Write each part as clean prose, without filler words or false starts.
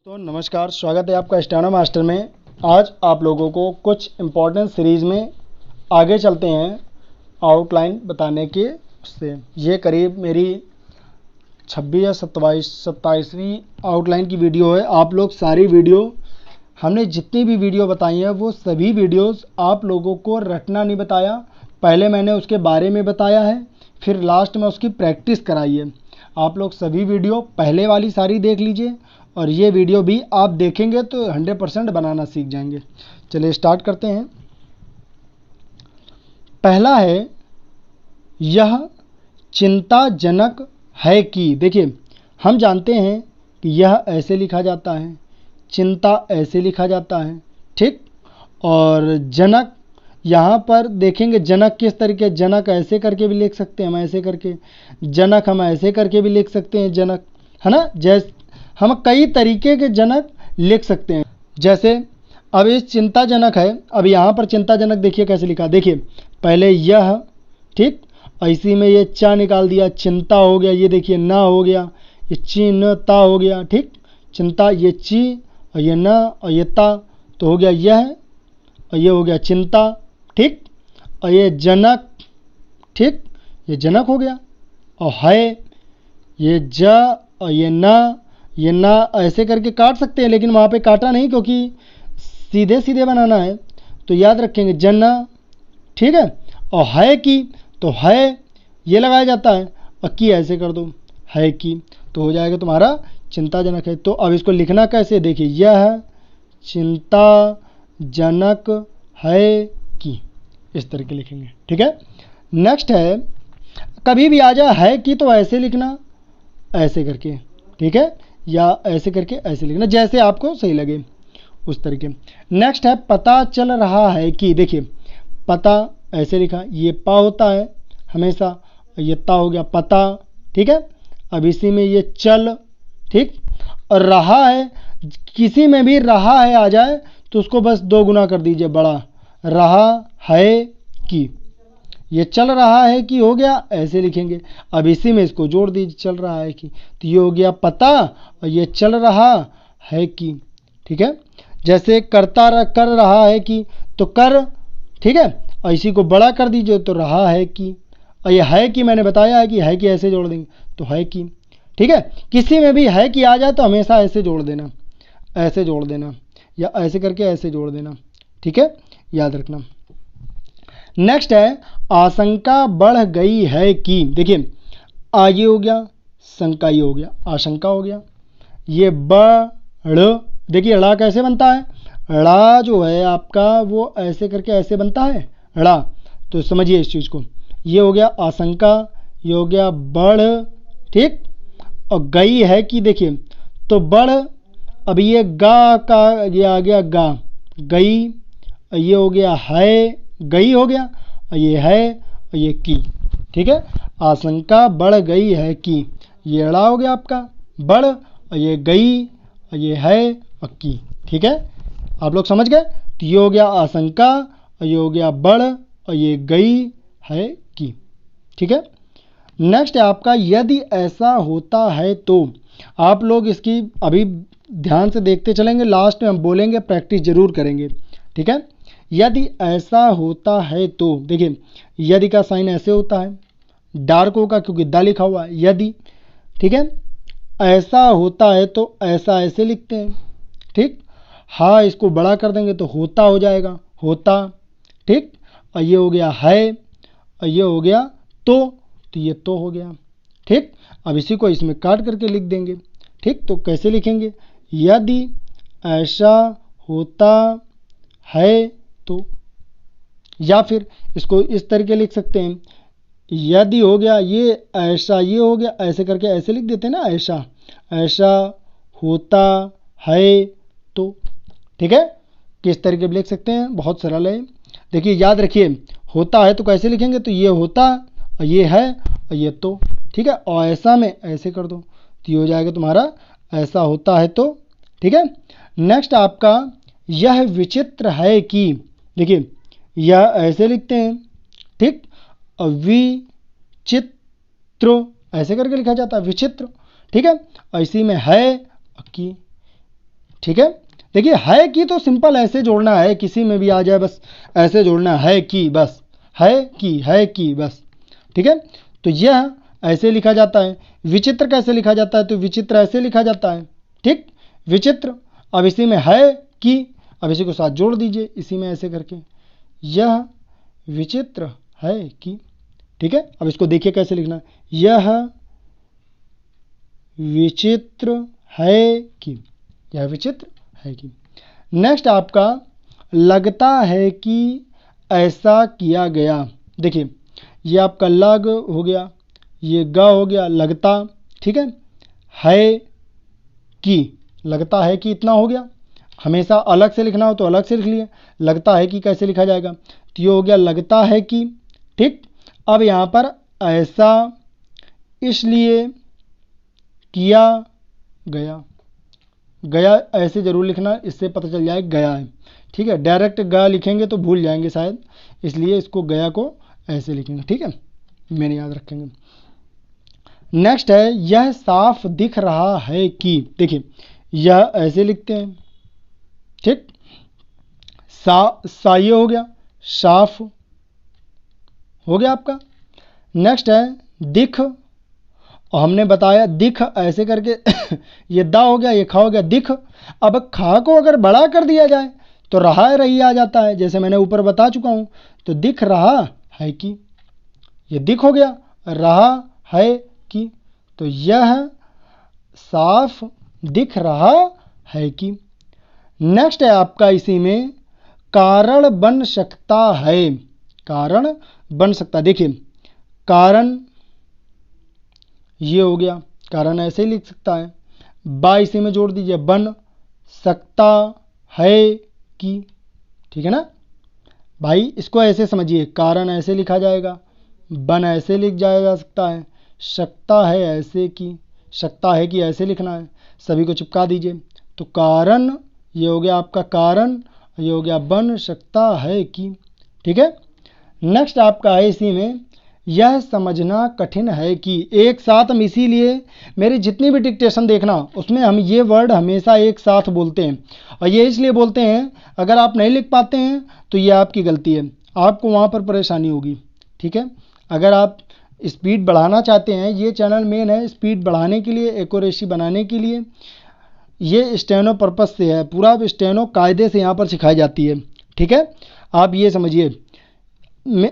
तो नमस्कार, स्वागत है आपका स्टेनो मास्टर में। आज आप लोगों को कुछ इम्पोर्टेंट सीरीज़ में आगे चलते हैं आउटलाइन बताने के से। ये करीब मेरी 26 या 27वीं आउटलाइन की वीडियो है। आप लोग सारी वीडियो, हमने जितनी भी वीडियो बताई हैं वो सभी वीडियोस आप लोगों को रटना नहीं बताया। पहले मैंने उसके बारे में बताया है, फिर लास्ट में उसकी प्रैक्टिस कराई है। आप लोग सभी वीडियो पहले वाली सारी देख लीजिए और ये वीडियो भी आप देखेंगे तो 100% बनाना सीख जाएंगे। चलिए स्टार्ट करते हैं। पहला है, यह चिंताजनक है कि। देखिए, हम जानते हैं कि यह ऐसे लिखा जाता है, चिंता ऐसे लिखा जाता है, ठीक। और जनक, यहाँ पर देखेंगे जनक किस तरीके, जनक ऐसे करके भी लिख सकते हैं हम, ऐसे करके जनक, हम ऐसे करके भी लिख सकते हैं जनक, है ना। जैसे हम कई तरीके के जनक लिख सकते हैं। जैसे अब इस चिंताजनक है, अब यहाँ पर चिंताजनक देखिए कैसे लिखा। देखिए पहले यह, ठीक, इसी में ये चा निकाल दिया, चिंता हो गया। ये देखिए ना हो गया, ये चिन्ता हो गया, ठीक। चिंता, ये ची और ये न और ये ता, तो हो गया यह और ये हो गया चिंता, ठीक। और ये जनक, ठीक, ये जनक हो गया। और है ये ज और ये ना ऐसे करके काट सकते हैं, लेकिन वहाँ पे काटा नहीं क्योंकि सीधे सीधे बनाना है, तो याद रखेंगे जना, ठीक है। और है की, तो है ये लगाया जाता है, और की ऐसे कर दो, है की, तो हो जाएगा तुम्हारा चिंताजनक है। तो अब इसको लिखना कैसे, देखिए यह चिंताजनक है कि, इस तरह के लिखेंगे, ठीक है। नेक्स्ट है, कभी भी आ जाए है कि तो ऐसे लिखना, ऐसे करके, ठीक है, या ऐसे करके ऐसे लिखना, जैसे आपको सही लगे उस तरीके। नेक्स्ट है, पता चल रहा है कि। देखिए पता ऐसे लिखा, ये पा होता है हमेशा, ये ता हो गया पता, ठीक है। अब इसी में ये चल, ठीक। और रहा है, किसी में भी रहा है आ जाए तो उसको बस 2 गुना कर दीजिए, बड़ा, रहा है कि। ये चल रहा है कि हो गया, ऐसे लिखेंगे। अब इसी में इसको जोड़ दीजिए, चल रहा है कि, तो ये हो गया पता और ये चल रहा है कि, ठीक है। जैसे कर रहा है कि, तो कर, ठीक है, और इसी को बड़ा कर दीजिए तो रहा है कि। और ये है कि मैंने बताया है कि है कि ऐसे जोड़ देंगे तो है कि, ठीक है। किसी में भी है कि आ जाए तो हमेशा ऐसे जोड़ देना, ऐसे जोड़ देना, या ऐसे करके ऐसे जोड़ देना, ठीक है, याद रखना। नेक्स्ट है, आशंका बढ़ गई है कि। देखिए ये हो गया, शंका ये हो गया, आशंका हो गया। ये बढ़, देखिए ड़ा कैसे बनता है, ड़ा जो है आपका वो ऐसे करके ऐसे बनता है ड़ा, तो समझिए इस चीज़ को। ये हो गया आशंका, ये हो गया बढ़, ठीक। और गई है कि, देखिए तो बढ़, अब ये गा का ये आ गया गा, गई, और ये हो गया है, गई हो गया, और ये है और ये की, ठीक है। आशंका बढ़ गई है कि, ये अड़ा हो गया आपका बढ़, और ये गई और ये है और की, ठीक है। आप लोग समझ गए। तो ये हो गया आशंका और ये हो गया बढ़ और ये गई है की, ठीक है। नेक्स्ट है आपका, यदि ऐसा होता है तो। आप लोग इसकी अभी ध्यान से देखते चलेंगे, लास्ट में हम बोलेंगे, प्रैक्टिस जरूर करेंगे, ठीक है। यदि ऐसा होता है तो, देखिए यदि का साइन ऐसे होता है, डार्क होगा क्योंकि दा लिखा हुआ है, यदि, ठीक है। ऐसा होता है तो ऐसा ऐसे लिखते हैं, ठीक। हाँ, इसको बड़ा कर देंगे तो होता हो जाएगा, होता, ठीक। और ये हो गया है और ये हो गया तो ये तो हो गया, ठीक। अब इसी को इसमें काट करके लिख देंगे, ठीक। तो कैसे लिखेंगे, यदि ऐसा होता है तो, या फिर इसको इस तरीके लिख सकते हैं, यदि हो गया ये ऐसा, ये हो गया, ऐसे करके ऐसे लिख देते हैं ना, ऐसा, ऐसा होता है तो, ठीक है। किस तरीके लिख सकते हैं, बहुत सरल है। देखिए याद रखिए, होता है तो कैसे लिखेंगे, तो ये होता और ये है और ये तो, ठीक है। और ऐसा में ऐसे कर दो तो ये हो जाएगा तुम्हारा ऐसा होता है तो, ठीक है। नेक्स्ट आपका, यह विचित्र है कि। देखिए यह ऐसे लिखते हैं, ठीक। और विचित्र ऐसे करके लिखा जाता है, विचित्र, ठीक है। और इसी में है कि, ठीक है। देखिए है कि तो सिंपल ऐसे जोड़ना है, किसी में भी आ जाए बस ऐसे जोड़ना है कि, बस है कि बस, ठीक है। तो यह ऐसे लिखा जाता है। विचित्र कैसे लिखा जाता है, तो विचित्र ऐसे लिखा जाता है, ठीक। विचित्र, अब इसी में है कि, अब इसी को साथ जोड़ दीजिए इसी में ऐसे करके, यह विचित्र है कि, ठीक है। अब इसको देखिए कैसे लिखना, यह विचित्र है कि, यह विचित्र है कि। नेक्स्ट आपका लगता है कि ऐसा किया गया। देखिए ये आपका लग हो गया, ये ग हो गया, लगता, ठीक है कि, लगता है कि इतना हो गया। हमेशा अलग से लिखना हो तो अलग से लिख लिए, लगता है कि कैसे लिखा जाएगा, तो ये हो गया लगता है कि, ठीक। अब यहाँ पर ऐसा इसलिए किया गया, गया ऐसे जरूर लिखना, इससे पता चल जाए गया है, ठीक है। डायरेक्ट गा लिखेंगे तो भूल जाएंगे शायद, इसलिए इसको गया को ऐसे लिखेंगे, ठीक है, मैंने याद रखेंगे। नेक्स्ट है यह साफ दिख रहा है कि, देखिए यह ऐसे लिखते हैं, ठीक। सा ये हो गया, साफ हो गया आपका। नेक्स्ट है दिख, और हमने बताया दिख ऐसे करके ये दा हो गया, ये खा हो गया, दिख। अब खा को अगर बड़ा कर दिया जाए तो रहा रही आ जाता है, जैसे मैंने ऊपर बता चुका हूं। तो दिख रहा है कि, ये दिख हो गया, रहा है कि, तो यह साफ दिख रहा है कि। नेक्स्ट है आपका इसी में कारण बन सकता है, कारण बन सकता है। देखिए कारण ये हो गया, कारण ऐसे ही लिख सकता है, बा इसी में जोड़ दीजिए, बन सकता है कि, ठीक है ना भाई। इसको ऐसे समझिए, कारण ऐसे लिखा जाएगा, बन ऐसे लिख जाया जा सकता है, सकता है ऐसे की, सकता है कि ऐसे लिखना है, सभी को चिपका दीजिए। तो कारण ये हो गया आपका कारण, ये हो गया बन सकता है कि, ठीक है। नेक्स्ट आपका है इसी में यह समझना कठिन है कि, एक साथ हम इसीलिए मेरी जितनी भी डिक्टेशन देखना उसमें हम ये वर्ड हमेशा एक साथ बोलते हैं, और ये इसलिए बोलते हैं अगर आप नहीं लिख पाते हैं तो ये आपकी गलती है, आपको वहाँ पर परेशानी होगी, ठीक है। अगर आप स्पीड बढ़ाना चाहते हैं, ये चैनल मेन है स्पीड बढ़ाने के लिए, एक्यूरेसी बनाने के लिए, ये स्टेनो पर्पस से है, पूरा स्टेनो कायदे से यहाँ पर सिखाई जाती है, ठीक है। आप ये समझिए।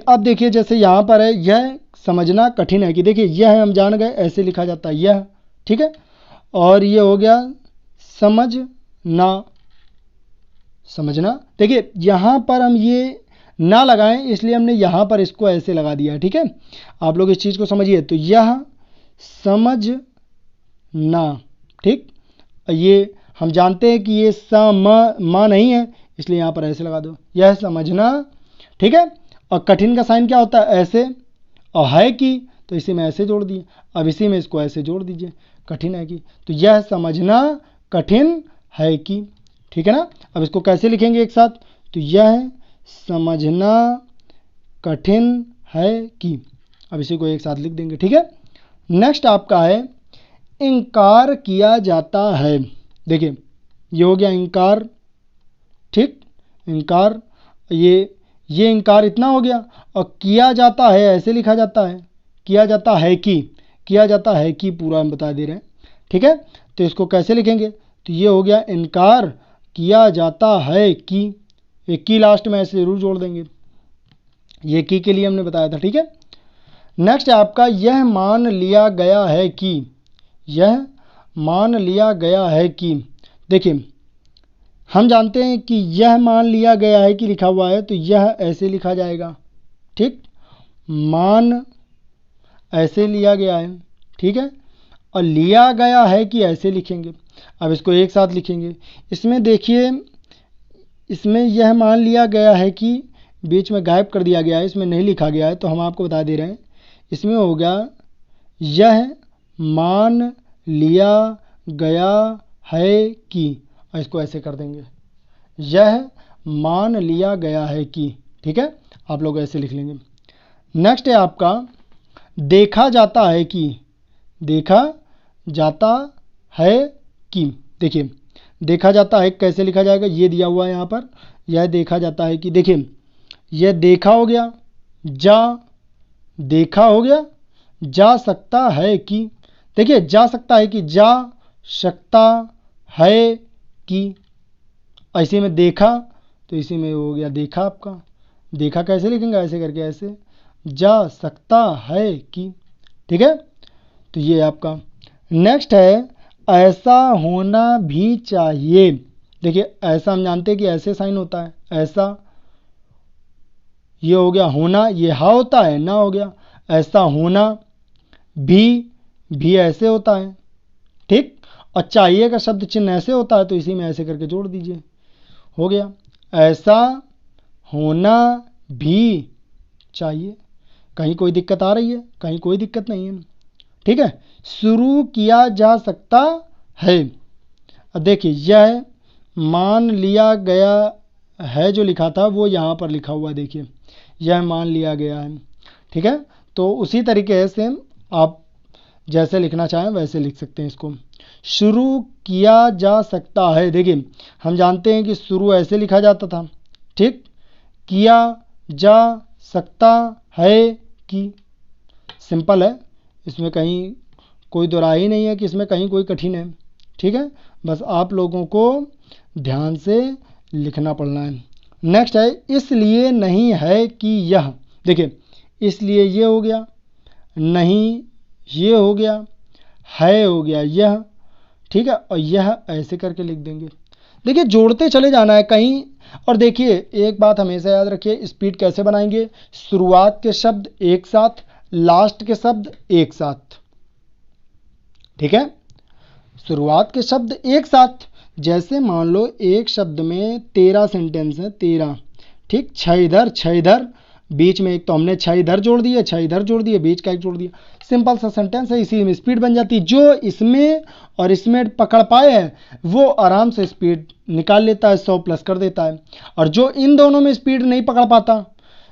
अब देखिए जैसे यहाँ पर है यह समझना कठिन है कि, देखिए यह हम जान गए ऐसे लिखा जाता है यह, ठीक है। और ये हो गया समझना, समझना। देखिए यहाँ पर हम ये ना लगाएं इसलिए हमने यहाँ पर इसको ऐसे लगा दिया है, ठीक है। आप लोग इस चीज़ को समझिए। तो यह समझना, ठीक। ये हम जानते हैं कि ये मा नहीं है, इसलिए यहाँ पर ऐसे लगा दो, यह समझना, ठीक है। और कठिन का साइन क्या होता है, ऐसे, और है कि तो इसी में ऐसे जोड़ दिए, अब इसी में इसको ऐसे जोड़ दीजिए, कठिन है कि, तो यह समझना कठिन है कि, ठीक है ना। अब इसको कैसे लिखेंगे एक साथ, तो यह समझना कठिन है कि, अब इसी को एक साथ लिख देंगे, ठीक है। नेक्स्ट आपका है इनकार किया जाता है। देखिए ये हो गया इनकार, ठीक, इनकार, ये इनकार इतना हो गया, और किया जाता है ऐसे लिखा जाता है, किया जाता है कि, किया जाता है कि पूरा हम बता दे रहे हैं, ठीक है। तो इसको कैसे लिखेंगे, तो ये हो गया इनकार किया जाता है कि, एक की लास्ट में ऐसे जरूर जोड़ देंगे, ये की के लिए हमने बताया था, ठीक है। नेक्स्ट है आपका यह मान लिया गया है कि, यह मान लिया गया है कि। देखिए हम जानते हैं कि यह मान लिया गया है कि लिखा हुआ है, तो यह ऐसे लिखा जाएगा, ठीक, मान ऐसे लिया गया है, ठीक है। और लिया गया है कि ऐसे लिखेंगे। अब इसको एक साथ लिखेंगे। इसमें देखिए, इसमें यह मान लिया गया है कि बीच में गायब कर दिया गया है, इसमें नहीं लिखा गया है, तो हम आपको बता दे रहे हैं। इसमें होगा यह मान लिया गया है कि, और इसको ऐसे कर देंगे, यह मान लिया गया है कि, ठीक है। आप लोग ऐसे लिख लेंगे। नेक्स्ट है आपका देखा जाता है कि, देखा जाता है कि। देखिए देखा जाता है कैसे लिखा जाएगा, ये दिया हुआ है यहाँ पर। यह देखा जाता है कि देखिए यह देखा हो गया, जा देखा हो गया, जा सकता है कि, देखिए जा सकता है कि, जा सकता है कि, ऐसे में देखा तो इसी में हो गया देखा आपका। देखा कैसे लिखेंगे, ऐसे करके, ऐसे जा सकता है कि, ठीक है। तो ये आपका नेक्स्ट है ऐसा होना भी चाहिए। देखिए ऐसा हम जानते हैं कि ऐसे साइन होता है, ऐसा, ये हो गया होना, ये हा होता है, ना हो गया। ऐसा होना भी ऐसे होता है, ठीक। और चाहिए का शब्द चिन्ह ऐसे होता है, तो इसी में ऐसे करके जोड़ दीजिए, हो गया। ऐसा होना भी चाहिए। कहीं कोई दिक्कत आ रही है, कहीं कोई दिक्कत नहीं है, ठीक है। शुरू किया जा सकता है। अब देखिए यह मान लिया गया है, जो लिखा था वो यहाँ पर लिखा हुआ है, देखिए यह मान लिया गया है, ठीक है। तो उसी तरीके से आप जैसे लिखना चाहें वैसे लिख सकते हैं इसको। शुरू किया जा सकता है, देखिए हम जानते हैं कि शुरू ऐसे लिखा जाता था, ठीक। किया जा सकता है कि, सिंपल है, इसमें कहीं कोई दोराही नहीं है कि इसमें कहीं कोई कठिन है, ठीक है। बस आप लोगों को ध्यान से लिखना पड़ना है। नेक्स्ट है इसलिए नहीं है कि यह, देखिए इसलिए ये हो गया, नहीं ये हो गया, है हो गया यह, ठीक है। और यह ऐसे करके लिख देंगे, देखिए जोड़ते चले जाना है कहीं। और देखिए एक बात हमेशा याद रखिए, स्पीड कैसे बनाएंगे, शुरुआत के शब्द एक साथ, लास्ट के शब्द एक साथ, ठीक है। शुरुआत के शब्द एक साथ, जैसे मान लो एक शब्द में 13 सेंटेंस है, 13, ठीक। 6 इधर 6 इधर, बीच में एक तो हमने 6 इधर जोड़ दिए, 6 इधर जोड़ दिए, बीच का एक जोड़ दिया, सिंपल सा सेंटेंस है, इसी में स्पीड बन जाती है। जो इसमें और इसमें पकड़ पाए हैं वो आराम से स्पीड निकाल लेता है, 100 प्लस कर देता है। और जो इन दोनों में स्पीड नहीं पकड़ पाता,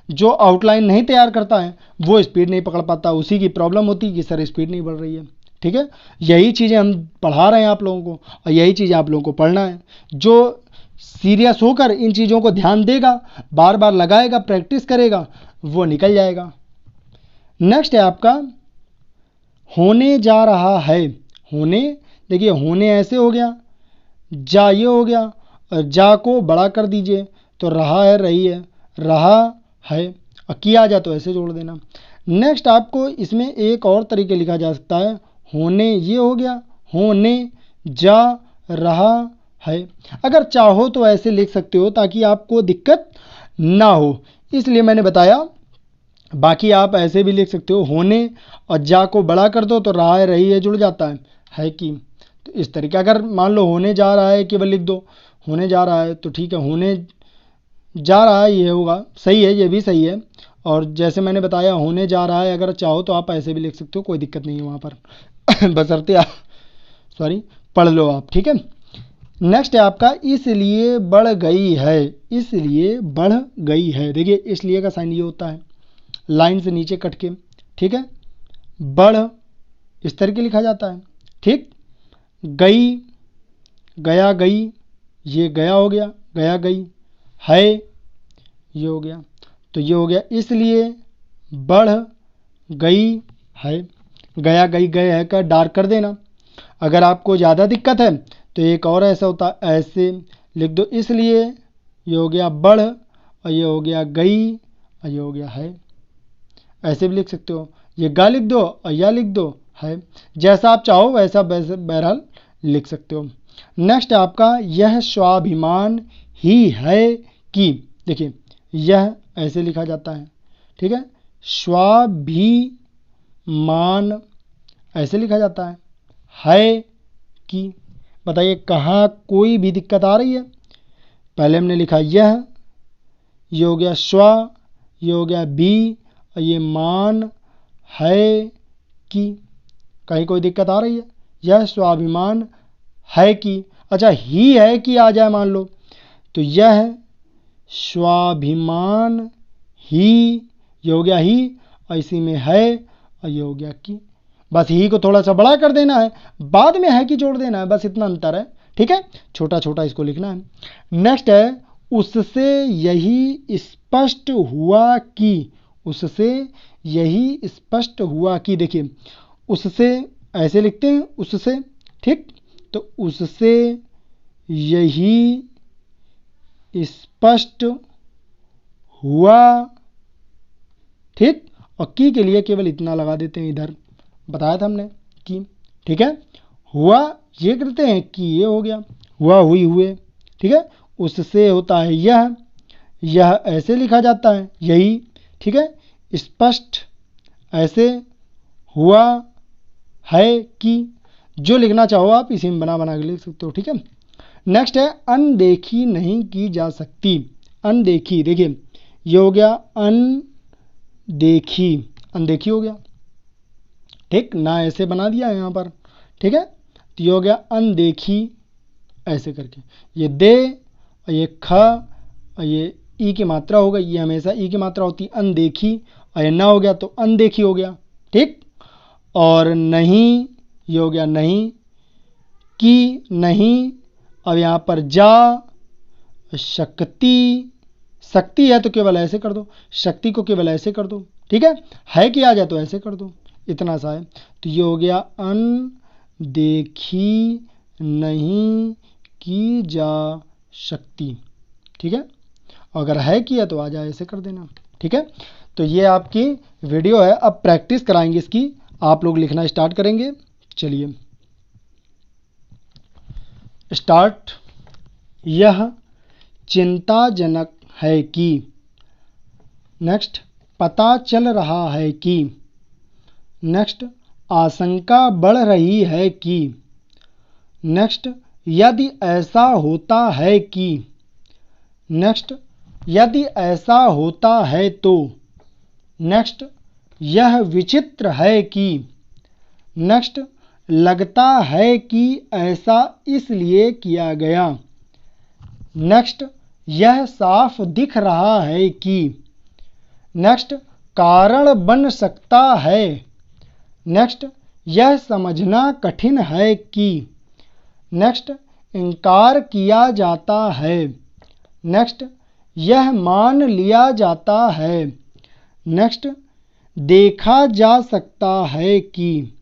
जो आउटलाइन नहीं तैयार करता है, वो स्पीड नहीं पकड़ पाता, उसी की प्रॉब्लम होती है कि सर स्पीड नहीं बढ़ रही है, ठीक है। यही चीज़ें हम पढ़ा रहे हैं आप लोगों को, और यही चीज़ें आप लोगों को पढ़ना है। जो सीरियस होकर इन चीज़ों को ध्यान देगा, बार बार लगाएगा, प्रैक्टिस करेगा, वो निकल जाएगा। नेक्स्ट है आपका होने जा रहा है। होने, देखिए होने ऐसे हो गया, जा ये हो गया, और जा को बड़ा कर दीजिए तो रहा है, रही है, रहा है, और किया जा तो ऐसे जोड़ देना। नेक्स्ट आपको इसमें एक और तरीके लिखा जा सकता है, होने ये हो गया, होने जा रहा है। अगर चाहो तो ऐसे लिख सकते हो ताकि आपको दिक्कत ना हो, इसलिए मैंने बताया। बाकी आप ऐसे भी लिख सकते हो, होने और जा को बड़ा कर दो तो रहा है, रही है जुड़ जाता है कि। तो इस तरीके, अगर मान लो होने जा रहा है केवल लिख दो, होने जा रहा है तो ठीक है, होने जा रहा है ये होगा, सही है, ये भी सही है। और जैसे मैंने बताया होने जा रहा है, अगर चाहो तो आप ऐसे भी लिख सकते हो, कोई दिक्कत नहीं है वहाँ पर बशर्ते आप पढ़ लो आप, ठीक है। नेक्स्ट है आपका इसलिए बढ़ गई है। इसलिए बढ़ गई है, देखिए इसलिए का साइन ये होता है, लाइन से नीचे कट के, ठीक है। बढ़ इस तरह के लिखा जाता है, ठीक। गई, गया गई, ये गया हो गया, गया गई, है ये हो गया, तो ये हो गया इसलिए बढ़ गई है। गया गई, गए है का डार्क कर देना। अगर आपको ज़्यादा दिक्कत है तो एक और ऐसा होता है, ऐसे लिख दो, इसलिए ये हो गया बढ़, और ये हो गया गई, और ये हो गया है। ऐसे भी लिख सकते हो, ये गा लिख दो और या लिख दो है, जैसा आप चाहो वैसा बहरहाल लिख सकते हो। नेक्स्ट आपका यह स्वाभिमान ही है कि, देखिए यह ऐसे लिखा जाता है, ठीक है। स्वाभिमान ऐसे लिखा जाता है कि, बताइए कहाँ कोई भी दिक्कत आ रही है। पहले हमने लिखा यह, ये हो गया स्व, ये हो गया भी, और ये मान है कि, कहीं कोई दिक्कत आ रही है। यह स्वाभिमान है कि, अच्छा ही है कि आ जाए मान लो, तो यह स्वाभिमान ही, ये हो गया ही, और इसी में है, और ये हो गया कि। बस ही को थोड़ा सा बड़ा कर देना है, बाद में है कि जोड़ देना है, बस इतना अंतर है, ठीक है, छोटा छोटा इसको लिखना है। नेक्स्ट है उससे यही स्पष्ट हुआ कि, उससे यही स्पष्ट हुआ कि, देखिए उससे ऐसे लिखते हैं उससे, ठीक, तो उससे यही स्पष्ट हुआ, ठीक, और की के लिए केवल इतना लगा देते हैं, इधर बताया था हमने कि, ठीक है, हुआ ये करते हैं कि ये हो गया, हुआ हुई हुए, ठीक है, उससे होता है यह ऐसे लिखा जाता है यही, ठीक है, स्पष्ट ऐसे, हुआ है कि, जो लिखना चाहो आप इसी में बना बना के लिख सकते हो, ठीक है। नेक्स्ट है अनदेखी नहीं की जा सकती, अनदेखी, देखिए ये हो गया अनदेखी, अनदेखी हो गया, ठीक, ना ऐसे बना दिया है यहाँ पर, ठीक है, तो ये हो गया अनदेखी ऐसे करके, ये दे और ये ख और ये ई की मात्रा होगा, ये हमेशा ई की मात्रा होती है, अनदेखी, और ये ना हो गया तो अनदेखी हो गया, ठीक, और नहीं ये हो गया नहीं की, नहीं, अब यहाँ पर जा, शक्ति, शक्ति है तो केवल ऐसे कर दो, शक्ति को केवल ऐसे कर दो, ठीक है कि आ जाए तो ऐसे कर दो, इतना सा है, तो ये हो गया अनदेखी नहीं की जा सकती, ठीक है, अगर है किया तो आ जाए ऐसे कर देना, ठीक है। तो ये आपकी वीडियो है, अब प्रैक्टिस कराएंगे इसकी, आप लोग लिखना स्टार्ट करेंगे, चलिए स्टार्ट। यह चिंताजनक है कि, नेक्स्ट पता चल रहा है कि, नेक्स्ट आशंका बढ़ रही है कि, नेक्स्ट यदि ऐसा होता है कि, नेक्स्ट यदि ऐसा होता है तो, नेक्स्ट यह विचित्र है कि, नेक्स्ट लगता है कि ऐसा इसलिए किया गया, नेक्स्ट यह साफ दिख रहा है कि, नेक्स्ट कारण बन सकता है, नेक्स्ट यह समझना कठिन है कि, नेक्स्ट इनकार किया जाता है, नेक्स्ट यह मान लिया जाता है, नेक्स्ट देखा जा सकता है कि,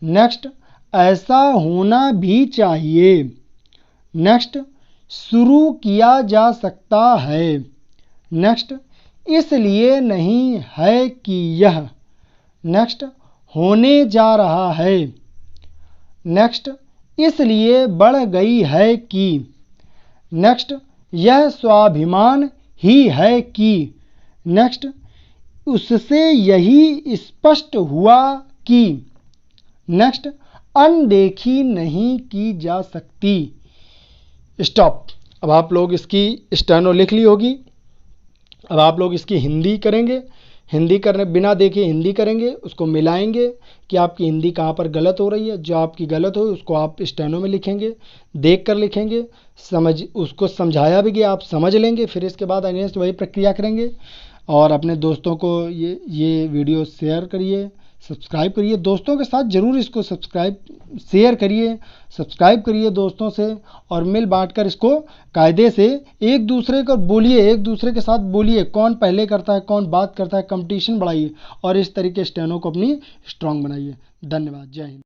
नेक्स्ट ऐसा होना भी चाहिए, नेक्स्ट शुरू किया जा सकता है, नेक्स्ट इसलिए नहीं है कि यह, नेक्स्ट होने जा रहा है, नेक्स्ट इसलिए बढ़ गई है कि, नेक्स्ट यह स्वाभिमान ही है कि, नेक्स्ट उससे यही स्पष्ट हुआ कि, नेक्स्ट अनदेखी नहीं की जा सकती। स्टॉप। अब आप लोग इसकी स्टेनो लिख ली होगी, अब आप लोग इसकी हिंदी करेंगे, हिंदी करने बिना देखे हिंदी करेंगे, उसको मिलाएंगे कि आपकी हिंदी कहाँ पर गलत हो रही है, जो आपकी गलत हो उसको आप स्टेनो में लिखेंगे, देख कर लिखेंगे, उसको समझाया भी गया आप समझ लेंगे, फिर इसके बाद अगेंस्ट वही प्रक्रिया करेंगे। और अपने दोस्तों को ये वीडियो शेयर करिए, सब्सक्राइब करिए, दोस्तों के साथ ज़रूर इसको शेयर करिए, सब्सक्राइब करिए दोस्तों से, और मिल बांट कर इसको कायदे से एक दूसरे को बोलिए, एक दूसरे के साथ बोलिए, कौन पहले करता है कौन बात करता है, कंपटीशन बढ़ाइए और इस तरीके स्टेनो को अपनी स्ट्रांग बनाइए। धन्यवाद, जय हिंद।